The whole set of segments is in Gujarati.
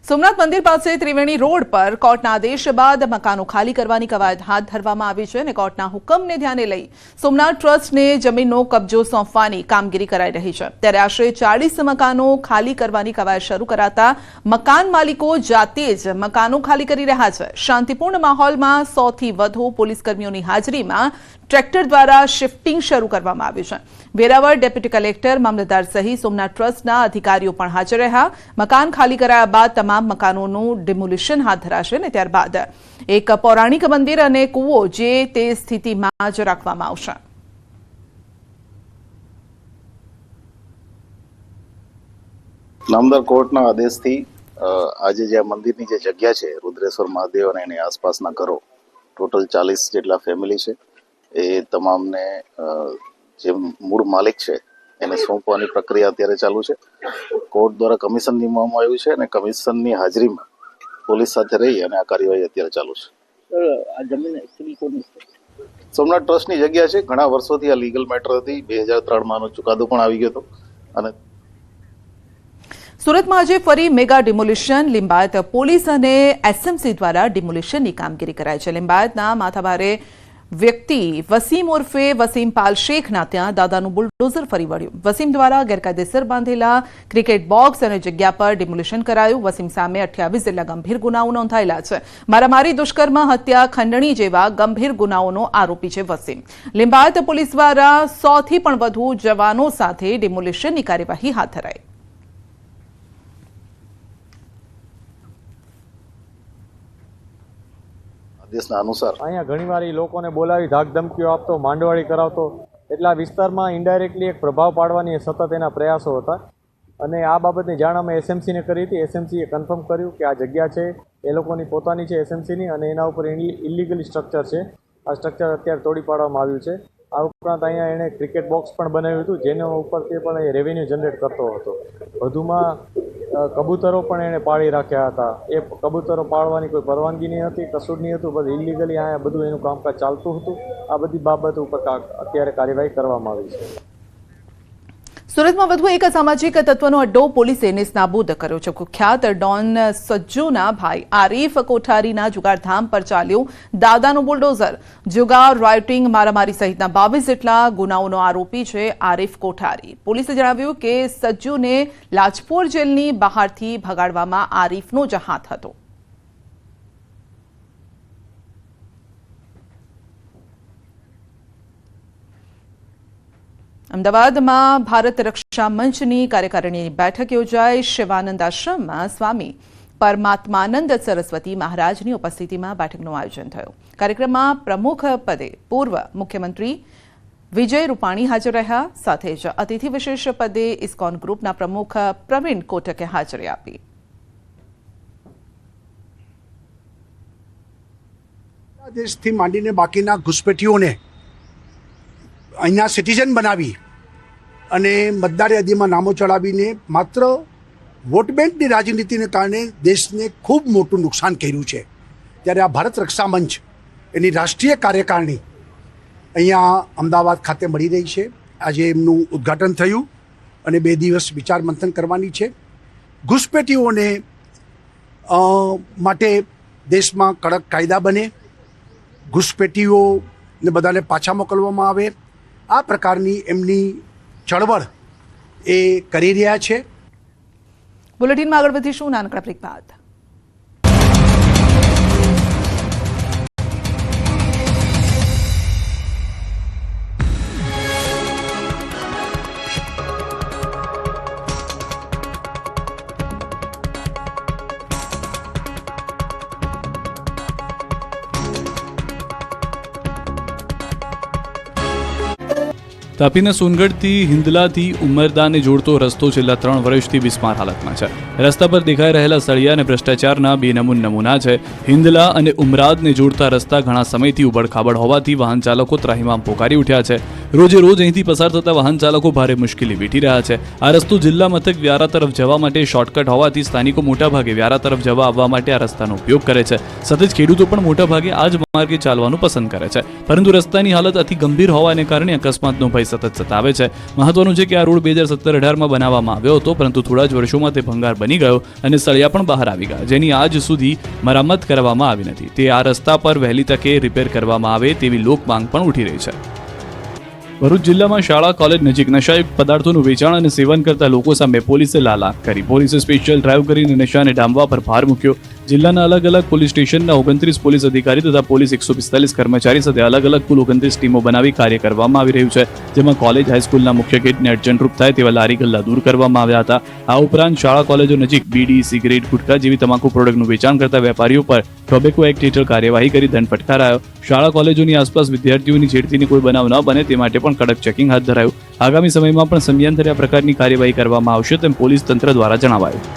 સોમનાથ મંદિર પાસે ત્રિવેણી રોડ પર કોર્ટના આદેશ બાદ મકાનો ખાલી કરવાની કવાયત હાથ ધરવામાં આવી છે અને કોર્ટના હુકમને ધ્યાને લઈ સોમનાથ ટ્રસ્ટને જમીનનો કબજો સોંપવાની કામગીરી કરાઈ રહી છે। ત્યારે આશરે 40 મકાનો ખાલી કરવાની કવાયત શરૂ કરાતા મકાન માલિકો જાતે જ મકાનો ખાલી કરી રહ્યા છે। શાંતિપૂર્ણ માહોલમાં 100 થી વધુ પોલીસ કર્મીઓની હાજરીમાં ટ્રેક્ટર દ્વારા શિફ્ટિંગ શરૂ કરવામાં આવ્યું છે। વેરાવળ ડેપ્યુટી કલેક્ટર મામલતદાર સહિત સોમનાથ ટ્રસ્ટના અધિકારીઓ પણ હાજર રહ્યા। મકાન ખાલી કરાયા બાદ તમામ મકાનોનું ડિમોલિશન હાથ ધરાશે અને ત્યારબાદ એક પૌરાણિક મંદિર અને કૂવો જે તે સ્થિતિમાં જ રાખવામાં આવશે। નામદાર કોર્ટના આદેશથી આજે જે મંદિરની જે જગ્યા છે રુદ્રેશ્વર મહાદેવ અને એની આસપાસના ઘરો ટોટલ 40 જેટલા ફેમિલી છે એ તમામને જે મૂળ માલિક છે એને સોંપવાની પ્રક્રિયા અત્યારે ચાલુ છે। કોર્ટ દ્વારા કમિશન નિમવામાં આવ્યું છે અને કમિશનની હાજરીમાં પોલીસ સાથે રહી અને આ કાર્યવાહી અત્યારે ચાલુ છે। આ જમીન એક્ચ્યુઅલી કોની છે? સોમનાથ ટ્રસ્ટની જગ્યા છે। ઘણા વર્ષોથી આ લીગલ મેટર હતી। 2003માં આનો ચુકાદો પણ આવી ગયો હતો અને સુરતમાં આજે ફરી મેગા ડિમોલિશન લિંબાયત પોલીસ અને એસએમસી દ્વારા ડિમોલિશનની કામગીરી કરાઈ છે। લિંબાયતના માથાભારે વ્યક્તિ વસીમ ઉર્ફે વસીમ પાલ શેખના ત્યાં દાદાનું બુલડોઝર ફરી વળ્યું। વસીમ દ્વારા ગેરકાયદેસર બાંધેલા ક્રિકેટ બોક્સ અને જગ્યા પર ડિમોલિશન કરાયું। વસીમ સામે 28 જેટલા ગંભીર ગુનાઓ નોંધાયેલા છે। મારામારી, દુષ્કર્મ, હત્યા, ખંડણી જેવા ગંભીર ગુનાઓનો આરોપી છે વસીમ। લિંબાયત પોલીસ દ્વારા 100 થી પણ વધુ જવાનો સાથે ડિમોલિશનની કાર્યવાહી હાથ ધરાઈ। આદેશના અનુસાર અહીંયા ઘણીવાર એ લોકોને બોલાવી ધાકધમકીઓ આપતો, માંડવાળી કરાવતો, એટલા વિસ્તારમાં ઇન્ડાયરેક્ટલી એક પ્રભાવ પાડવાની સતત એના પ્રયાસો હતા અને આ બાબતની જાણ અમે એસએમસીને કરી હતી। એસએમસીએ કન્ફર્મ કર્યું કે આ જગ્યા છે એ લોકોની પોતાની છે એસએમસીની અને એના ઉપર ઇલીગલ સ્ટ્રક્ચર છે। આ સ્ટ્રક્ચર અત્યારે તોડી પાડવામાં આવ્યું છે। આ ઉપરાંત અહીંયા એણે ક્રિકેટ બોક્સ પણ બનાવ્યું હતું જેના ઉપરથી પણ એ રેવન્યુ જનરેટ કરતો હતો। વધુમાં કબૂતરો પણ એણે પાળી રાખ્યા હતા। એ કબૂતરો પાળવાની કોઈ પરવાનગી નથી, કસૂર નહીં હતું, બધું ઇલીગલી અહીંયા બધું એનું કામકાજ ચાલતું હતું। આ બધી બાબત ઉપર અત્યારે કાર્યવાહી કરવામાં આવી છે। સુરતમાં વધુ એક અસામાજિક તત્વનો અડ્ડો પોલીસે નેસ્તનાબૂદ કર્યો છે। કુખ્યાત ડોન સજ્જુના ભાઈ આરીફ કોઠારીના જુગારધામ પર ચાલ્યું દાદાનું બુલડોઝર। જુગાર, રાયોટિંગ, મારામારી સહિતના 22 જેટલા ગુનાઓનો આરોપી છે આરીફ કોઠારી। પોલીસે જણાવ્યું કે સજ્જુને લાજપોર જેલની બહારથી ભગાડવામાં આરીફનો જ હાથ હતો। અમદાવાદમાં ભારત રક્ષા મંચની કાર્યકારિણીની બેઠક યોજાઈ। શિવાનંદ આશ્રમમાં સ્વામી પરમાત્માનંદ સરસ્વતી મહારાજની ઉપસ્થિતિમાં બેઠકનું આયોજન થયું। કાર્યક્રમમાં પ્રમુખ પદે પૂર્વ મુખ્યમંત્રી વિજય રૂપાણી હાજર રહ્યા। સાથે જ અતિથિ વિશેષ પદે ઇસ્કોન ગ્રુપના પ્રમુખ પ્રવીણ કોટકે હાજરી આપી। દેશથી માંડીને બાકીના ઘુસપેઠીઓને અહીંયા સિટીઝન બનાવી અને મતદાર યાદીમાં નામો ચડાવીને માત્ર વોટ બેંકની રાજનીતિને કારણે દેશને ખૂબ મોટું નુકસાન કર્યું છે। ત્યારે આ ભારત રક્ષા મંચ એની રાષ્ટ્રીય કાર્યકારિણી અહીંયા અમદાવાદ ખાતે મળી રહી છે। આજે એમનું ઉદ્ઘાટન થયું અને 2 દિવસ વિચાર મંથન કરવાની છે। ઘુસપેઠીઓને માટે દેશમાં કડક કાયદા બને, ઘુસપેઠીઓને બધાને પાછા મોકલવામાં આવે, આ પ્રકારની એમની ચળવળ એ કરી રહ્યા છે। બુલેટિનમાં આગળ વધીશું નાનકડા બ્રેક બાદ। તાપીના સોનગઢથી હિંદલાથી ઉમરદાને જોડતો રસ્તો છેલ્લા 3 વર્ષથી બિસ્માર હાલતમાં છે। રસ્તા પર દેખાઈ રહેલા સળિયા અને ભ્રષ્ટાચારના બેનમૂન નમૂના છે। હિંદલા અને ઉમરાદને જોડતા રસ્તા ઘણા સમયથી ઉબડખાબડ હોવાથી વાહન ચાલકો ત્રાહિમામ પોકારી ઉઠ્યા છે। રોજે રોજ અહીંથી પસાર થતા વાહન ચાલકો ભારે મુશ્કેલી વેઠી રહ્યા છે। આ રસ્તો જિલ્લા મથક વ્યારા તરફ જવા માટે શોર્ટકટ હોવાથી સ્થાનિકો મોટાભાગે વ્યારા તરફ જવા આવવા માટે આ રસ્તાનો ઉપયોગ કરે છે। સાથે જ ખેડૂતો પણ મોટાભાગે આ જ માર્ગે ચાલવાનું પસંદ કરે છે, પરંતુ રસ્તાની હાલત અતિ ગંભીર હોવાને કારણે અકસ્માતનો ભય સતત સતાવે છે. મહત્વનું છે કે આ રોડ 2017-18માં બનાવવામાં આવ્યો હતો, પરંતુ થોડા જ વર્ષોમાં તે ભંગાર બની ગયો અને સળિયા પણ બહાર આવી ગયા, જેની આજ સુધી મરામત કરવામાં આવી નથી. તે આ રસ્તા પર વહેલી તકે રિપેર કરવામાં આવે તેવી લોકમાંગ પણ ઉઠી રહી છે. ભરૂચ જિલ્લામાં શાળા કોલેજ નજીક નશાયુક્ત પદાર્થોનું વેચાણ અને સેવન કરતા લોકો સામે પોલીસે લાલાક કરી. પોલીસે સ્પેશિયલ ડ્રાઈવ કરીને નશાને ડામવા પર ભાર મૂક્યો. જિલ્લાના અલગ અલગ પોલીસ સ્ટેશનના 29 પોલીસ અધિકારી તથા પોલીસ 145 કર્મચારી સાથે અલગ અલગ કુલ 29 ટીમો બનાવી કાર્ય કરવામાં આવી રહ્યું છે, જેમાં કોલેજ હાઈસ્કૂલના મુખ્ય ગેટને અડચણરૂપ થાય તેવા લારી ગલ્લા દૂર કરવામાં આવ્યા હતા. આ ઉપરાંત શાળા કોલેજો નજીક બીડી, સિગરેટ, ગુટખા જેવી તમાકુ પ્રોડક્ટનું વેચાણ કરતા વેપારીઓ પર ટોબેકો એક્ટ હેઠળ કાર્યવાહી કરી દંડ ફટકારાયો. શાળા કોલેજોની આસપાસ વિદ્યાર્થીઓની છેડતીની કોઈ બનાવ ન બને તે માટે પણ કડક ચેકિંગ હાથ ધરાયું. આગામી સમયમાં પણ સમયાંતરે આ પ્રકારની કાર્યવાહી કરવામાં આવશે તેમ પોલીસ તંત્ર દ્વારા જણાવાયું.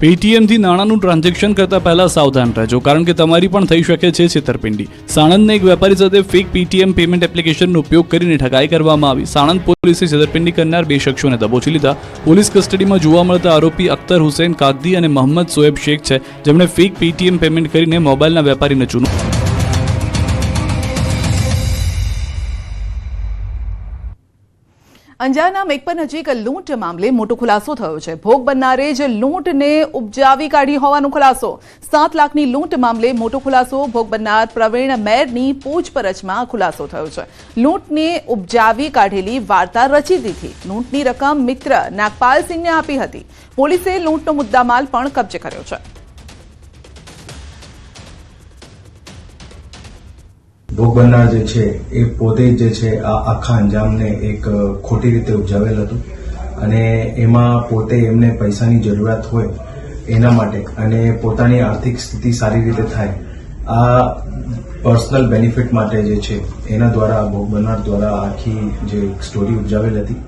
પેટીએમથી નાણાંનું ટ્રાન્ઝેક્શન કરતા પહેલા સાવધાન રહેજો, કારણ કે તમારી પણ થઈ શકે છે છેતરપિંડી. સાણંદના એક વેપારી સાથે ફેક પેટીએમ પેમેન્ટ એપ્લિકેશનનો ઉપયોગ કરીને ઠગાઈ કરવામાં આવી. સાણંદ પોલીસે છેતરપિંડી કરનાર 2 શખ્સોને દબોચી લીધા. પોલીસ કસ્ટડીમાં જોવા મળતા આરોપી અખ્તર હુસૈન કાગદી અને મોહમ્મદ સોએબ શેખ છે, જેમણે ફેક પેટીએમ પેમેન્ટ કરીને મોબાઈલના વેપારીને ચૂનો અંજારના મેકપર નજીક લૂંટ મામલે મોટો ખુલાસો થયો છે. ભોગ બનનારે જ લૂંટને ઉપજાવી કાઢી હોવાનો ખુલાસો. 7 લાખની લૂંટ મામલે મોટો ખુલાસો. ભોગ બનનાર પ્રવીણ મેરની પૂછપરછમાં ખુલાસો થયો છે. લૂંટને ઉપજાવી કાઢેલી વાર્તા રચી દીધી. લૂંટની રકમ મિત્ર નાગપાલ સિંહને આપી હતી. પોલીસે લૂંટનો મુદ્દામાલ પણ કબજે કર્યો છે. ભોગ બનનાર જે છે એ પોતે જે છે આ આખા અંજામને એક ખોટી રીતે ઉપજાવેલ હતું અને એમાં પોતે એમને પૈસાની જરૂરિયાત હોય એના માટે અને પોતાની આર્થિક સ્થિતિ સારી રીતે થાય આ પર્સનલ બેનિફિટ માટે જે છે એના દ્વારા ભોગ બનનાર દ્વારા આખી જે સ્ટોરી ઉપજાવેલ હતી.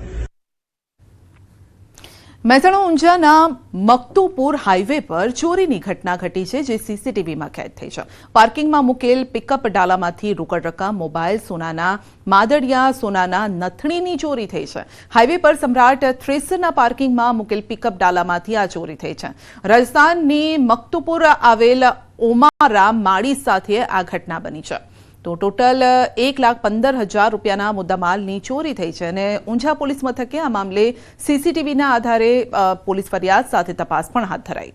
મહેસાણા ઊંઝાના મકતુપુર હાઈવે પર ચોરીની ઘટના ઘટી છે, જે સીસીટીવીમાં કેદ થઈ છે. પાર્કિંગમાં મૂકેલ પિકઅપ ડાલામાંથી રોકડ રકમ, મોબાઈલ, સોનાના માદડિયા, સોનાના નથણીની ચોરી થઈ છે. હાઈવે પર સમ્રાટ થ્રેસરના પાર્કિંગમાં મૂકેલ પિકઅપ ડાલામાંથી આ ચોરી થઈ છે. રાજસ્થાનની મકતુપુર આવેલ ઓમારા માળી સાથે આ ઘટના બની છે. તો ટોટલ 1,15,000 રૂપિયાના મુદ્દામાલની ચોરી થઈ છે અને ઊંઝા પોલીસ મથકે આ મામલે સીસીટીવીના આધારે પોલીસ ફરિયાદ સાથે તપાસ પણ હાથ ધરાઈ.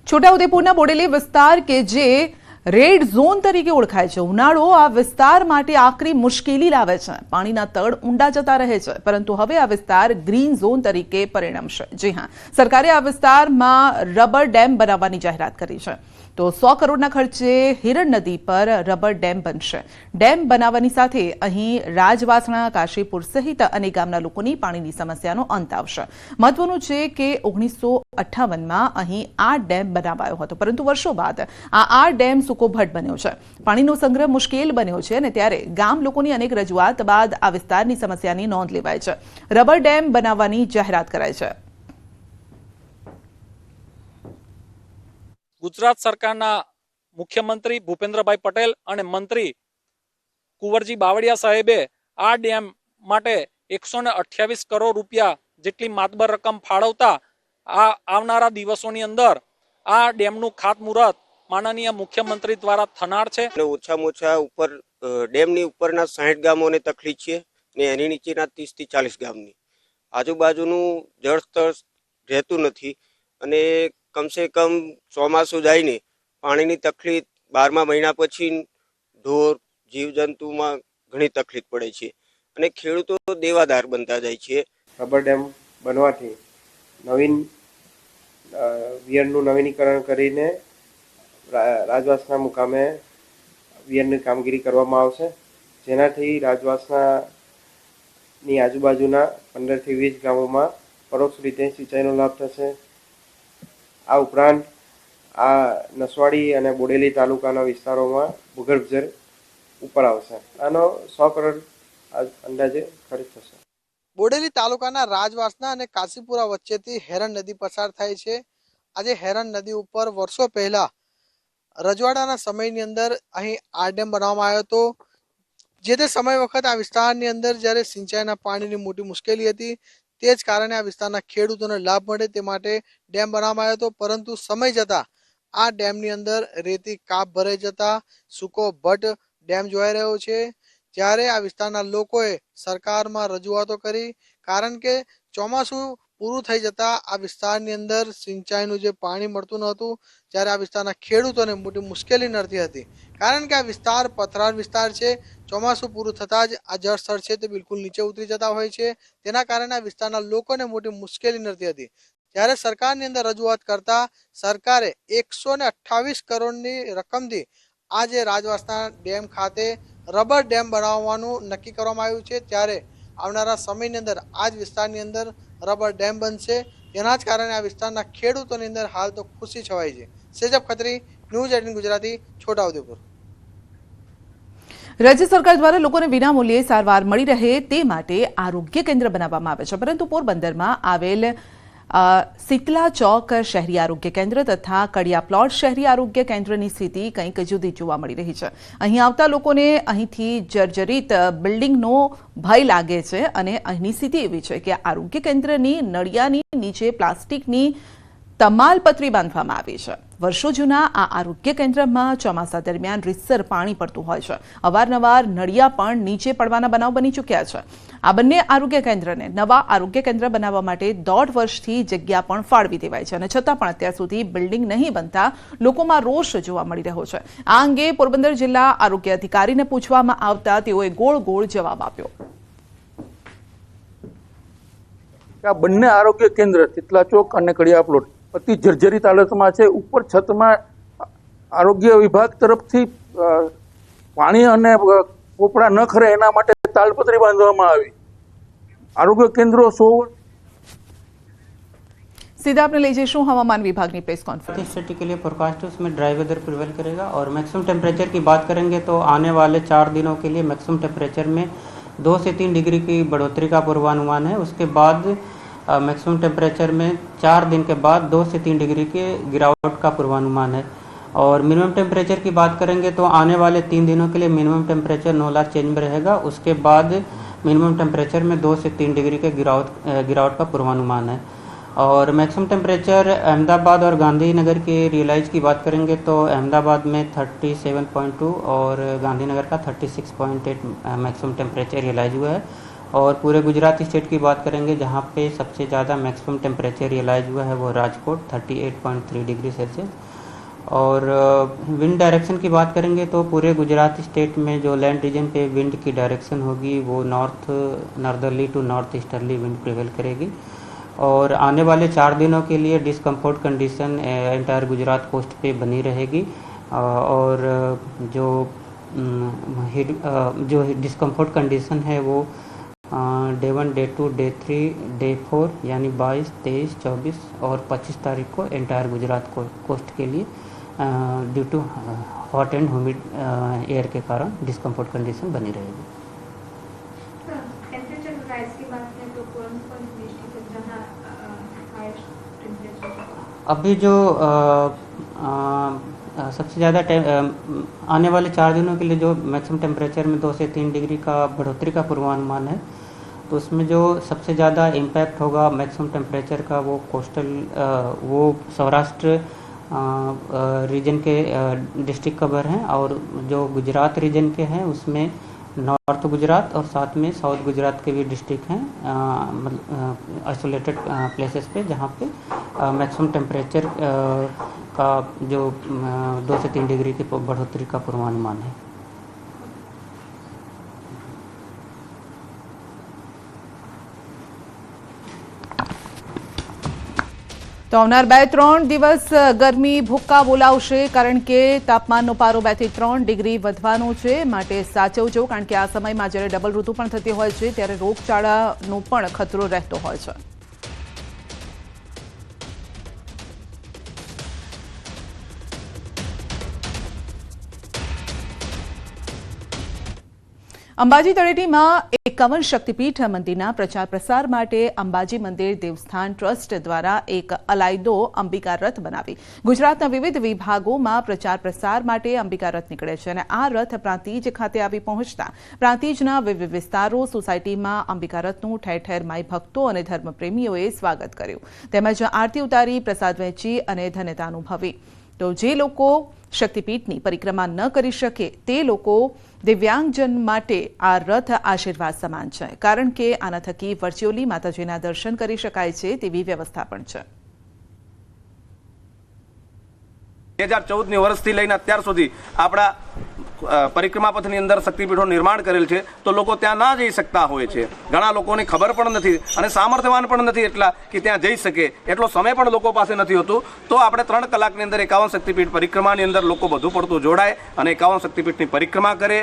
છોટાઉદેપુરના બોડેલી વિસ્તાર કે જે રેડ ઝોન તરીકે ઓળખાય છે. ઉનાળો આ વિસ્તાર માટે આકરી મુશ્કેલી લાવે છે. પાણીના તળ ઊંડા જતા રહે છે, પરંતુ હવે આ વિસ્તાર ગ્રીન ઝોન તરીકે પરિણમશે. જી હા, સરકારે આ વિસ્તારમાં રબર ડેમ બનાવવાની જાહેરાત કરી છે. તો 100 કરોડના ખર્ચે હિરણ નદી પર રબર ડેમ બનશે. ડેમ બનાવવાની સાથે અહીં રાજવાસણા, કાશીપુર સહિત અનેક ગામના લોકોની પાણીની સમસ્યાનો અંત આવશે. મહત્વનું છે કે 1958માં અહીં આ ડેમ બનાવાયો હતો, પરંતુ વર્ષો બાદ આ ડેમ સુકોભટ બન્યો છે. પાણીનો સંગ્રહ મુશ્કેલ બન્યો છે અને ત્યારે ગામ લોકોની અનેક રજૂઆત બાદ આ વિસ્તારની સમસ્યાની નોંધ લેવાય છે. રબર ડેમ બનાવવાની જાહેરાત કરાઈ છે. ગુજરાત સરકારના મુખ્યમંત્રી ભૂપેન્દ્રભાઈ પટેલ અને મંત્રી કુંવરજી બાવળિયા સાહેબે આ ડેમ માટે 128 કરોડ રૂપિયા જેટલી માતબર રકમ ફાળવતા આ આવનારા દિવસોની અંદર આ ડેમનું ખાતમુહૂર્ત માનનીય મુખ્યમંત્રી દ્વારા થનાર છે. ઓછામાં ઓછા ઉપર ડેમની ઉપરના 60 ગામોને તકલીફ છે ને એની નીચેના 30 થી 40 ગામની આજુબાજુનું જળસ્તર રહેતું નથી અને કમસે કમ ચોમાસું જાય ને પાણીની તકલીફ 12મા મહિના પછી ઢોર જીવજંતુમાં ઘણી તકલીફ પડે છે અને ખેડૂતો દેવાદાર બનતા જાય છે. રબર ડેમ બનવાથી વિયરનું નવીનીકરણ કરીને રાજવાસના મુકામે વિયરની કામગીરી કરવામાં આવશે, જેનાથી રાજવાસનાની આજુબાજુના 15 થી 20 ગામોમાં પરોક્ષ રીતે સિંચાઈનો લાભ થશે. આ ઉપરાંત આ નસવાડી અને બોડેલી તાલુકાના વિસ્તારોમાં ભૂગર્ભ જળ ઉપર આવશે. આનો 100 કરોડ અંદાજે ખર્ચ થશે. બોડેલી તાલુકાના રાજવાસના અને કાશીપુરા વચ્ચેથી હેરણ નદી પસાર થાય છે. આજે હેરણ નદી ઉપર વર્ષો પહેલા રજવાડાના સમયની અંદર અહીં આ ડેમ બનાવવામાં આવ્યો હતો. જે તે સમય વખત આ વિસ્તારની અંદર જ્યારે સિંચાઈના પાણીની મોટી મુશ્કેલી હતી, તે જ કારણે આ વિસ્તારના ખેડૂતોને લાભ મળે તે માટે ડેમ બનાવવામાં આવ્યો હતો. પરંતુ સમય જતાં આ ડેમની અંદર રેતી કાપ ભરાઈ જતા સૂકો ભટ્ટ ડેમ જોવાઈ રહ્યો છે। જ્યારે આ વિસ્તારના લોકોએ સરકારમાં રજૂઆતો કરી, કારણ કે ચોમાસું પૂરું થઈ જતા આ વિસ્તારની અંદર સિંચાઈનું જે પાણી મળતું નહોતું, જ્યારે આ વિસ્તારના ખેડૂતોને મોટી મુશ્કેલી નડતી હતી, કારણ કે આ વિસ્તાર પથરાળ વિસ્તાર છે। ચોમાસું પૂરું થતાં જ આ જળસ્તર છે તે બિલકુલ નીચે ઉતરી જતા હોય છે, તેના કારણે આ વિસ્તારના લોકોને મોટી મુશ્કેલી નડતી હતી। જ્યારે સરકારની અંદર રજૂઆત કરતા સરકારે 128 કરોડની રકમથી આ જે રાજવાસના ડેમ ખાતે રબર ડેમ બનાવવાનું નક્કી કરવામાં આવ્યું છે। ત્યારે આવનારા સમયની અંદર આ જ વિસ્તારની અંદર રબર ડેમ બનશે। તેના જ કારણે આ વિસ્તારના ખેડૂતોની અંદર હાલ તો ખુશી છવાઈ છે। સેજબ ખત્રી, ન્યૂઝ 18 ગુજરાતી, છોટાઉદેપુર। રાજ્ય સરકાર દ્વારા લોકોને વિનામૂલ્યે સારવાર મળી રહે તે માટે આરોગ્ય કેન્દ્ર બનાવવામાં આવે છે, પરંતુ પોરબંદરમાં આવેલ શીતલા ચોક શહેરી આરોગ્ય કેન્દ્ર તથા કડિયા પ્લોટ શહેરી આરોગ્ય કેન્દ્રની સ્થિતિ કંઈક જુદી જોવા મળી રહી છે। અહીં આવતા લોકોને અહીંથી જર્જરિત બિલ્ડિંગનો ભય લાગે છે અને અહીંની સ્થિતિ એવી છે કે આરોગ્ય કેન્દ્રની નળિયાની નીચે પ્લાસ્ટિકની તમાલપત્રી બાંધવામાં આવી છે। વર્ષો જૂના આ આરોગ્ય કેન્દ્રમાં ચોમાસા દરમિયાન રીતસર પાણી પડતું હોય છે। અવારનવાર નળિયા પણ નીચે પડવાના બનાવ બની ચૂક્યા છે। આ બંને આરોગ્ય કેન્દ્રને નવા આરોગ્ય કેન્દ્ર બનાવવા માટે 1.5 વર્ષથી જગ્યા પણ ફાળવી દેવાઈ છે અને છતાં પણ અત્યાર સુધી બિલ્ડિંગ નહીં બનતા લોકોમાં રોષ જોવા મળી રહ્યો છે। આ અંગે પોરબંદર જિલ્લા આરોગ્ય અધિકારીને પૂછવામાં આવતા તેઓએ ગોળ ગોળ જવાબ આપ્યો। આ બંને આરોગ્ય કેન્દ્ર શીતલા ચોક અને કડિયા પ્લોટ અતિ જર્જરિત હાલતમાં છે। ઉપર છતમાં આરોગ્ય વિભાગ તરફથી પાણી અને પોપડા ન ખરે એના માટે તાલપત્રી બાંધવામાં આવી। આરોગ્ય કેન્દ્રો 100 सीधा आपने ले जैसू हवामान विभाग की प्रेस कॉन्फ्रेंस स्थिति के लिए फोरकास्ट है, उसमें ड्राई वेदर प्रिवेल करेगा। और मैक्सिमम टेम्परेचर की बात करेंगे तो आने वाले 4 दिनों के लिए मैक्सिमम टेम्परेचर में 2 से 3 डिग्री की बढ़ोतरी का पूर्वानुमान है। उसके बाद मैक्सिमम टेम्परेचर में 4 दिन के बाद 2 से 3 डिग्री के गिरावट का पूर्वानुमान है। और मिनिमम टेम्परेचर की बात करेंगे तो आने वाले 3 दिनों के लिए मिनिमम टेम्परेचर 9 लाख चेंज में रहेगा। उसके बाद मिनिमम टेम्परेचर में 2 से 3 डिग्री के गिरावट का पूर्वानुमान है। और मैक्सिमम टेम्परेचर अहमदाबाद और गांधीनगर के रियलाइज की बात करेंगे तो अहमदाबाद में 37.2 और गांधीनगर का 36.8 मैक्सिमम टेम्परेचर रियलाइज हुआ है। और पूरे गुजरात स्टेट की बात करेंगे जहां पे सबसे ज़्यादा मैक्सिमम टेम्परेचर रियलाइज हुआ है वो राजकोट 38.3 डिग्री सेल्सियस। और विंड डायरेक्शन की बात करेंगे तो पूरे गुजरात स्टेट में जो लैंड रीजन पे विंड की डायरेक्शन होगी वो northerly to north easterly wind prevail करेगी। और आने वाले 4 दिनों के लिए discomfort condition entire Gujarat coast पे बनी रहेगी। और जो डिस्कम्फर्ट कंडीशन है वो डे 1, डे 2, डे 3, डे 4 यानी 22, 23, 24 और 25 तारीख को एंटायर गुजरात कोस्ट के लिए due to hot and humid air के कारण डिस्कम्फर्ट कंडीशन बनी रहेगी। अभी जो सबसे ज़्यादा आने वाले 4 दिनों के लिए जो मैक्सिमम टेम्परेचर में 2 से 3 डिग्री का बढ़ोतरी का पूर्वानुमान है, तो उसमें जो सबसे ज़्यादा इम्पैक्ट होगा मैक्सिमम टेम्परेचर का वो कोस्टल वो सौराष्ट्र रीजन के डिस्ट्रिक्ट कवर हैं। और जो गुजरात रीजन के हैं उसमें नॉर्थ गुजरात और साथ में साउथ गुजरात के भी डिस्ट्रिक्ट हैं आइसोलेटेड प्लेसेस पे जहाँ पे मैक्सिमम टेम्परेचर का जो 2 से 3 डिग्री की बढ़ोतरी का पूर्वानुमान है। તો આવનાર 2-3 દિવસ ગરમી ભૂક્કા બોલાવશે, કારણ કે તાપમાનનો પારો 2 થી 3 ડિગ્રી વધવાનો છે। માટે સાચવજો, કારણ કે આ સમયમાં જ્યારે ડબલ ઋતુ પણ થતી હોય છે ત્યારે રોગચાળાનો પણ ખતરો રહેતો હોય છે। અંબાજી તળેટીમાં 51 શક્તિપીઠ મંદિરના પ્રચાર પ્રસાર માટે અંબાજી મંદિર દેવસ્થાન ટ્રસ્ટ દ્વારા એક અલાયદો અંબિકા રથ બનાવી ગુજરાતના વિવિધ વિભાગોમાં પ્રચાર પ્રસાર માટે અંબિકા રથ નીકળે છે અને આ રથ પ્રાંતિજ ખાતે આવી પહોંચતા પ્રાંતિજના વિવિધ વિસ્તારો સોસાયટીમાં અંબિકા રથનું ઠેર ઠેર માઈ ભક્તો અને ધર્મપ્રેમીઓએ સ્વાગત કર્યું, તેમજ આરતી ઉતારી પ્રસાદ વહેંચી અને ધન્યતા અનુભવી। તો જે લોકો શક્તિપીઠની પરિક્રમા ન કરી શકે તે લોકો દિવ્યાંગજન માટે આ રથ આશીર્વાદ સમાન છે, કારણ કે આના થકી વર્ચ્યુઅલી માતાજીના દર્શન કરી શકાય છે તેવી વ્યવસ્થા પણ છે. 2014ની વર્ષથી લઈને અત્યાર સુધી આપણા પરિક્રમા પથની અંદર શક્તિપીઠોનું નિર્માણ કરેલ છે, તો લોકો ત્યાં ના જઈ શકતા હોય છે. ઘણા લોકોની ખબર પણ નથી અને સામર્થ્યવાન પણ નથી એટલા કે ત્યાં જઈ શકે, એટલો સમય પણ લોકો પાસે નથી હોતું. તો આપણે 3 કલાકની અંદર 51 શક્તિપીઠ પરિક્રમાની અંદર લોકો વધુ પડતું જોડાય અને 51 શક્તિપીઠની પરિક્રમા કરે.